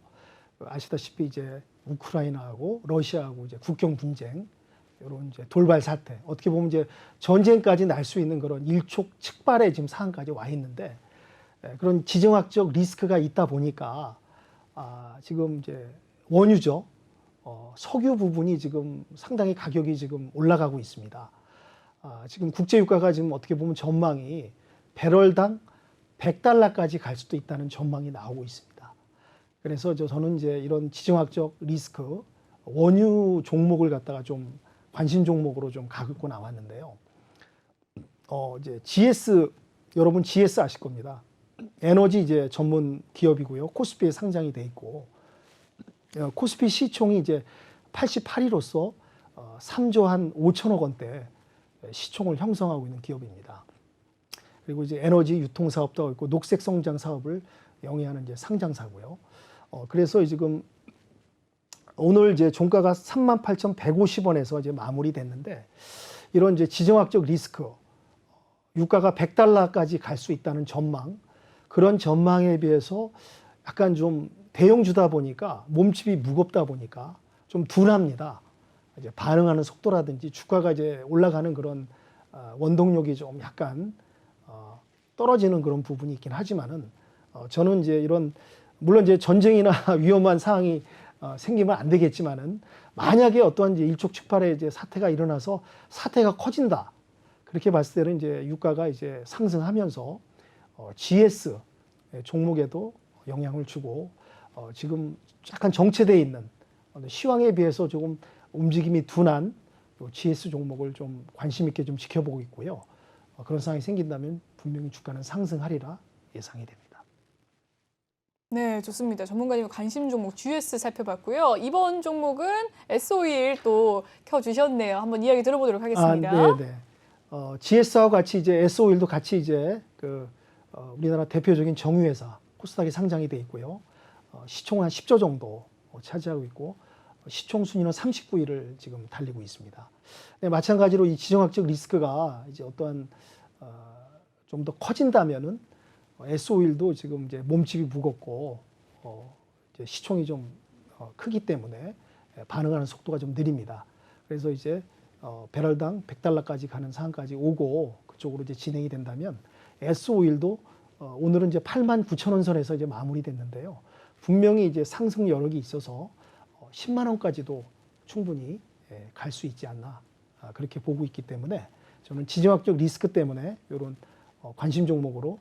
아시다시피 이제 우크라이나하고 러시아하고 이제 국경 분쟁, 이런 이제 돌발 사태, 어떻게 보면 이제 전쟁까지 날 수 있는 그런 일촉즉발의 지금 상황까지 와 있는데 그런 지정학적 리스크가 있다 보니까 지금 이제 원유죠, 석유 부분이 지금 상당히 가격이 지금 올라가고 있습니다. 지금 국제유가가 지금 어떻게 보면 전망이 배럴당 $100까지 갈 수도 있다는 전망이 나오고 있습니다. 그래서 저는 이제 이런 지정학적 리스크, 원유 종목을 갖다가 좀 관심 종목으로 좀 가갖고 나왔는데요. 이제 GS, 여러분 GS 아실 겁니다. 에너지 이제 전문 기업이고요. 코스피에 상장이 돼 있고, 코스피 시총이 이제 88위로서 3조 한 5천억 원대 시총을 형성하고 있는 기업입니다. 그리고 이제 에너지 유통 사업도 하고 있고 녹색 성장 사업을 영위하는 이제 상장사고요. 그래서 지금 오늘 이제 종가가 38,150원에서 이제 마무리됐는데 이런 이제 지정학적 리스크, 유가가 $100까지 갈 수 있다는 전망, 그런 전망에 비해서 약간 좀 대형주다 보니까 몸집이 무겁다 보니까 좀 둔합니다. 이제 반응하는 속도라든지 주가가 이제 올라가는 그런 원동력이 좀 약간 떨어지는 그런 부분이 있긴 하지만은 저는 이제 이런 물론 이제 전쟁이나 위험한 상황이 생기면 안 되겠지만은 만약에 어떠한 이제 일촉즉발의 이제 사태가 일어나서 사태가 커진다, 그렇게 봤을 때는 이제 유가가 이제 상승하면서 GS 종목에도 영향을 주고 지금 약간 정체되어 있는 시황에 비해서 조금 움직임이 둔한 GS 종목을 좀 관심 있게 좀 지켜보고 있고요. 그런 상황이 생긴다면 분명히 주가는 상승하리라 예상이 됩니다. 네, 좋습니다. 전문가님 관심 종목 GS 살펴봤고요. 이번 종목은 S51 또 켜주셨네요. 한번 이야기 들어보도록 하겠습니다. 네. GS하고 같이 이제 S51도 같이 이제 우리나라 대표적인 정유회사 코스닥에 상장이 돼 있고요. 시총 한 10조 정도 차지하고 있고 시총 순위는 39위를 지금 달리고 있습니다. 네, 마찬가지로 이 지정학적 리스크가 이제 어떠한 좀 더 커진다면은 S51도 지금 이제 몸집이 무겁고 이제 시총이 좀 크기 때문에 반응하는 속도가 좀 느립니다. 그래서 이제 배럴당 100달러까지 가는 상황까지 오고 그쪽으로 이제 진행이 된다면 S51도 오늘은 이제 89,000원 선에서 이제 마무리됐는데요. 분명히 이제 상승 여력이 있어서 10만 원까지도 충분히 갈 수 있지 않나 그렇게 보고 있기 때문에 저는 지정학적 리스크 때문에 이런 관심 종목으로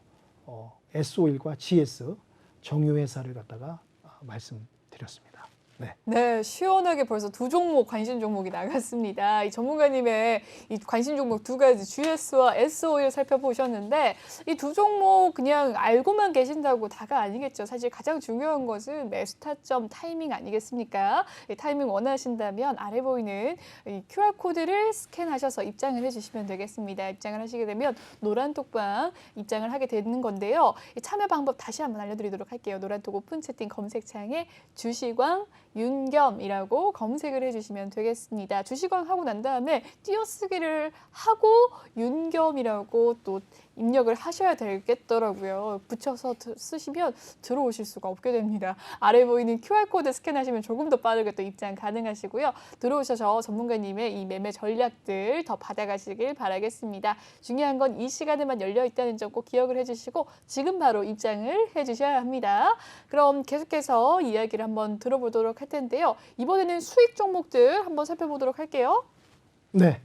S51과 GS 정유회사를 갖다가 말씀드렸습니다. 네. 네, 시원하게 벌써 두 종목 관심 종목이 나갔습니다. 이 전문가님의 이 관심 종목 두 가지 GS와 S51 살펴보셨는데 이 두 종목 그냥 알고만 계신다고 다가 아니겠죠. 사실 가장 중요한 것은 매수 타점 타이밍 아니겠습니까? 이 타이밍 원하신다면 아래 보이는 이 QR코드를 스캔하셔서 입장을 해주시면 되겠습니다. 입장을 하시게 되면 노란 톡방 입장을 하게 되는 건데요. 이 참여 방법 다시 한번 알려드리도록 할게요. 노란 톡 오픈 채팅 검색창에 주시광 윤겸이라고 검색을 해주시면 되겠습니다. 주시광 하고 난 다음에 띄어쓰기를 하고 윤겸이라고 또 입력을 하셔야 되겠더라고요. 붙여서 쓰시면 들어오실 수가 없게 됩니다. 아래 보이는 QR코드 스캔하시면 조금 더 빠르게 또 입장 가능하시고요. 들어오셔서 전문가님의 이 매매 전략들 더 받아가시길 바라겠습니다. 중요한 건 이 시간에만 열려 있다는 점 꼭 기억을 해주시고 지금 바로 입장을 해주셔야 합니다. 그럼 계속해서 이야기를 한번 들어보도록 할 텐데요. 이번에는 수익 종목들 한번 살펴보도록 할게요. 네.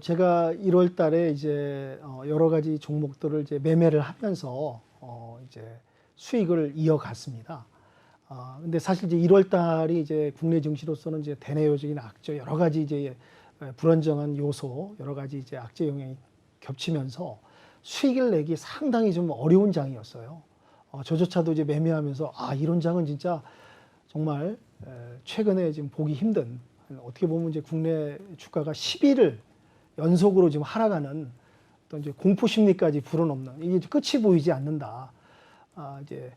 제가 1월 달에 이제 여러 가지 종목들을 이제 매매를 하면서 이제 수익을 이어갔습니다. 근데 사실 이제 1월 달이 이제 국내 증시로서는 이제 대내외적인 악재 여러 가지 이제 불안정한 요소 여러 가지 이제 악재 영향이 겹치면서 수익을 내기 상당히 좀 어려운 장이었어요. 저조차도 이제 매매하면서 이런 장은 진짜 정말 최근에 지금 보기 힘든 어떻게 보면 이제 국내 주가가 10일을 연속으로 지금 하락하는 또 이제 공포 심리까지 불어넣는 이게 끝이 보이지 않는다. 이제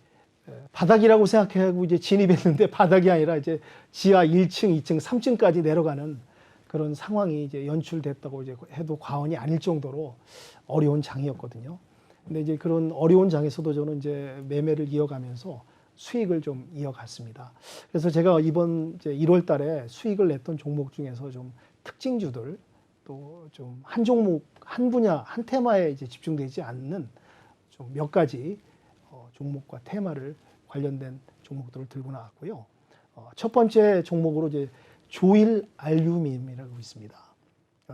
바닥이라고 생각하고 이제 진입했는데 바닥이 아니라 이제 지하 1층, 2층, 3층까지 내려가는 그런 상황이 이제 연출됐다고 이제 해도 과언이 아닐 정도로 어려운 장이었거든요. 근데 이제 그런 어려운 장에서도 저는 이제 매매를 이어가면서 수익을 좀 이어갔습니다. 그래서 제가 이번 이제 1월 달에 수익을 냈던 종목 중에서 좀 특징주들 또 좀 한 종목, 한 분야, 한 테마에 이제 집중되지 않는 좀 몇 가지 종목과 테마를 관련된 종목들을 들고 나왔고요. 첫 번째 종목으로 이제 조일 알루미늄이라고 있습니다.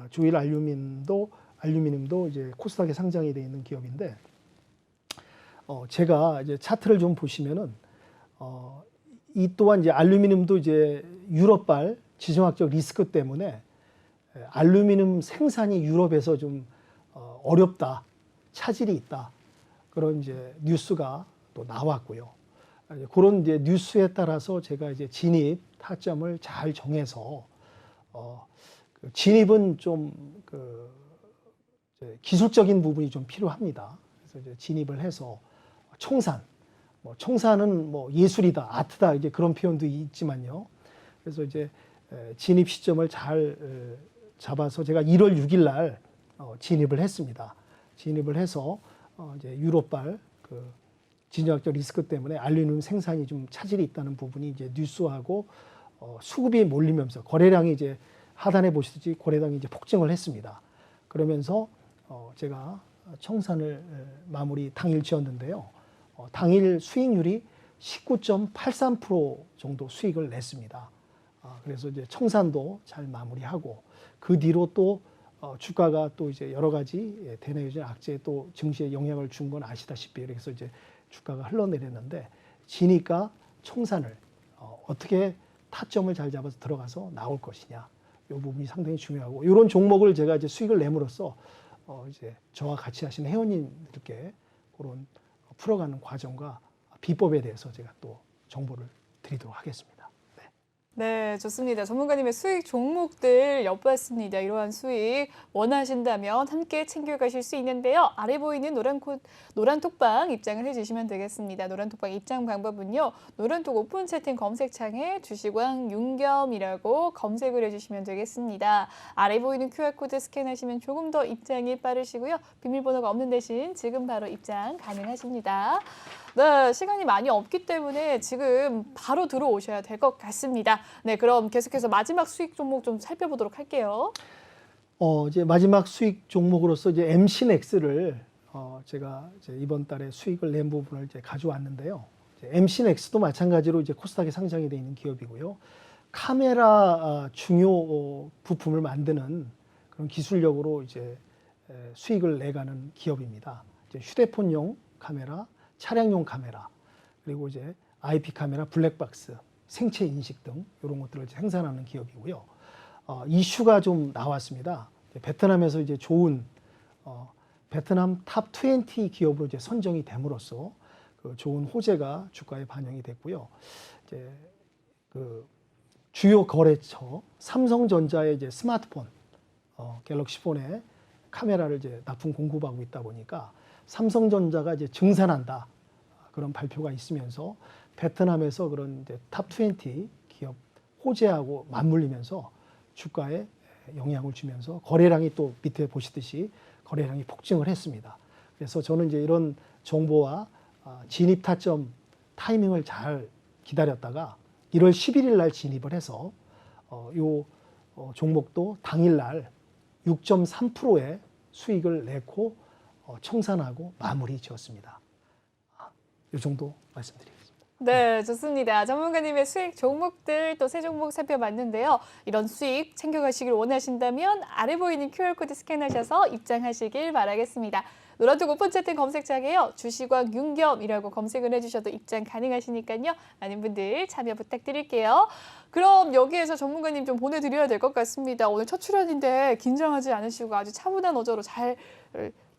조일 알루미늄도 이제 코스닥에 상장이 되어 있는 기업인데 제가 이제 차트를 좀 보시면은 이 또한 이제 알루미늄도 이제 유럽발 지정학적 리스크 때문에 알루미늄 생산이 유럽에서 좀 어렵다, 차질이 있다 그런 이제 뉴스가 또 나왔고요. 그런 이제 뉴스에 따라서 제가 이제 진입 타점을 잘 정해서 진입은 좀 기술적인 부분이 좀 필요합니다. 그래서 이제 진입을 해서 청산은 뭐 예술이다, 아트다 이제 그런 표현도 있지만요. 그래서 이제 진입 시점을 잘 잡아서 제가 1월 6일 날 진입을 했습니다. 진입을 해서 이제 유럽발 지정학적 리스크 때문에 알루미늄 생산이 좀 차질이 있다는 부분이 이제 뉴스하고 수급이 몰리면서 거래량이 이제 하단에 보시듯이 거래량이 이제 폭증을 했습니다. 그러면서 제가 청산을 마무리 당일 지었는데요. 당일 수익률이 19.83% 정도 수익을 냈습니다. 그래서 이제 청산도 잘 마무리하고 그 뒤로 또 주가가 또 이제 여러 가지 대내외적인 악재에 또 증시에 영향을 준 건 아시다시피 그래서 이제 주가가 흘러내렸는데 지니까 청산을 어떻게 타점을 잘 잡아서 들어가서 나올 것이냐 이 부분이 상당히 중요하고 이런 종목을 제가 이제 수익을 내므로써 이제 저와 같이 하시는 회원님들께 그런 풀어가는 과정과 비법에 대해서 제가 또 정보를 드리도록 하겠습니다. 네. 네, 좋습니다. 전문가님의 수익 종목들 엿봤습니다. 이러한 수익 원하신다면 함께 챙겨가실 수 있는데요. 아래 보이는 노란 톡방 입장을 해주시면 되겠습니다. 노란 톡방 입장 방법은요. 노란톡 오픈 채팅 검색창에 주식왕 윤겸이라고 검색을 해주시면 되겠습니다. 아래 보이는 QR코드 스캔하시면 조금 더 입장이 빠르시고요. 비밀번호가 없는 대신 지금 바로 입장 가능하십니다. 네, 시간이 많이 없기 때문에 지금 바로 들어오셔야 될 것 같습니다. 네, 그럼 계속해서 마지막 수익 종목 좀 살펴보도록 할게요. 이제 마지막 수익 종목으로서 이제 MC넥스를 제가 이제 이번 달에 수익을 낸 부분을 이제 가져왔는데요. MC넥스도 마찬가지로 이제 코스닥에 상장이 되어 있는 기업이고요. 카메라 중요 부품을 만드는 그런 기술력으로 이제 수익을 내가는 기업입니다. 이제 휴대폰용 카메라, 차량용 카메라, 그리고 이제 IP 카메라, 블랙박스, 생체 인식 등 이런 것들을 이제 생산하는 기업이고요. 이슈가 좀 나왔습니다. 베트남에서 이제 좋은 베트남 탑 20 기업으로 이제 선정이 됨으로써 그 좋은 호재가 주가에 반영이 됐고요. 이제 그 주요 거래처 삼성전자의 이제 스마트폰 갤럭시 폰에 카메라를 이제 납품 공급하고 있다 보니까 삼성전자가 이제 증산한다 그런 발표가 있으면서 베트남에서 그런 이제 탑 20 기업 호재하고 맞물리면서 주가에 영향을 주면서 거래량이 또 밑에 보시듯이 거래량이 폭증을 했습니다. 그래서 저는 이제 이런 정보와 진입 타점 타이밍을 잘 기다렸다가 1월 11일 날 진입을 해서 요 종목도 당일 날 6.3%의 수익을 내고 청산하고 마무리 지었습니다. 이 정도 말씀드리겠습니다. 네, 좋습니다. 전문가님의 수익 종목들 또 세 종목 살펴봤는데요. 이런 수익 챙겨가시길 원하신다면 아래 보이는 QR코드 스캔하셔서 입장하시길 바라겠습니다. 노란톡 오픈 채팅 검색창에요. 주식왕 윤겸이라고 검색을 해주셔도 입장 가능하시니까요. 많은 분들 참여 부탁드릴게요. 그럼 여기에서 전문가님 좀 보내드려야 될 것 같습니다. 오늘 첫 출연인데 긴장하지 않으시고 아주 차분한 어조로 잘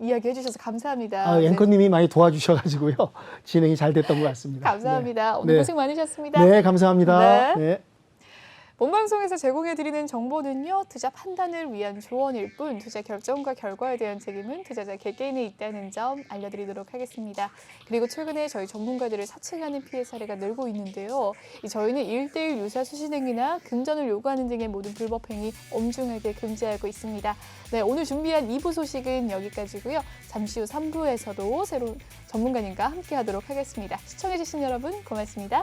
이야기해 주셔서 감사합니다. 앵커님이 많이 도와주셔가지고요. 진행이 잘 됐던 것 같습니다. 감사합니다. 네. 오늘 고생 많으셨습니다. 네, 감사합니다. 네. 네. 본방송에서 제공해드리는 정보는요. 투자 판단을 위한 조언일 뿐 투자 결정과 결과에 대한 책임은 투자자 개개인에 있다는 점 알려드리도록 하겠습니다. 그리고 최근에 저희 전문가들을 사칭하는 피해 사례가 늘고 있는데요. 저희는 1:1 유사 수신행위나 금전을 요구하는 등의 모든 불법 행위 엄중하게 금지하고 있습니다. 네, 오늘 준비한 2부 소식은 여기까지고요. 잠시 후 3부에서도 새로운 전문가님과 함께하도록 하겠습니다. 시청해주신 여러분 고맙습니다.